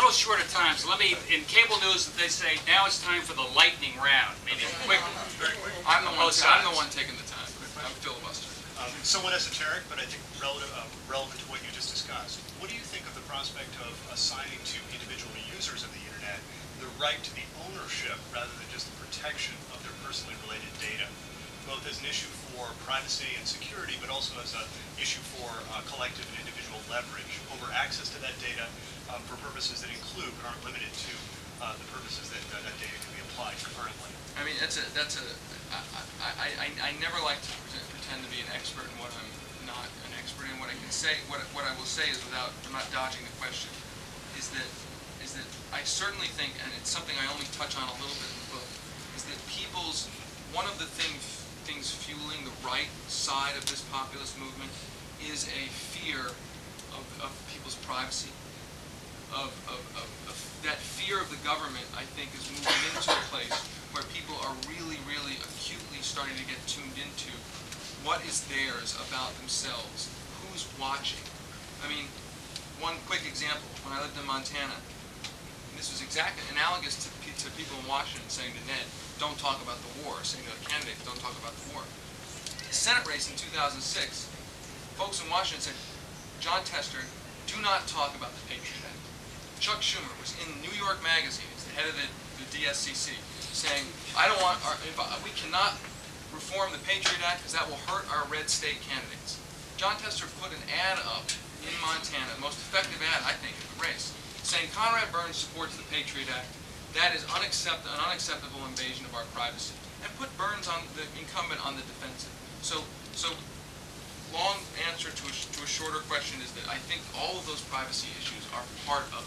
little short of time, so let me, in cable news, they say now it's time for the lightning round. Maybe quick. Very quick. I'm the one taking the time. I'm filibustering. Somewhat esoteric, but I think relevant to what you just discussed. What do you think of the prospect of assigning to individual users of the internet the right to the ownership rather than just the protection of their personally related data, both as an issue for privacy and security, but also as an issue for collective and individual leverage over access to that data for purposes that include, but aren't limited to, the purposes that that data can be applied currently? I mean, I never like to pretend to be an expert in what I'm not an expert in. What I can say, what I will say is, without, I'm not dodging the question, is that I certainly think, and it's something I only touch on a little bit in the book, is that one of the things fueling the right side of this populist movement is a fear of people's privacy. That fear of the government, I think, is moving into a place where people are really, really acutely starting to get tuned into what is theirs about themselves, who's watching. I mean, one quick example, when I lived in Montana, this was exactly analogous to people in Washington saying to Ned, don't talk about the war, saying to the candidates, don't talk about the war. The Senate race in 2006, folks in Washington said, John Tester, do not talk about the Patriot Act. Chuck Schumer was in New York Magazine, as the head of the DSCC, saying, we cannot reform the Patriot Act because that will hurt our red state candidates. John Tester put an ad up in Montana, the most effective ad, I think, in the race, saying Conrad Burns supports the Patriot Act. That is an unacceptable invasion of our privacy. And put Burns, on the incumbent, on the defensive. So long answer to a shorter question is that I think all of those privacy issues are part of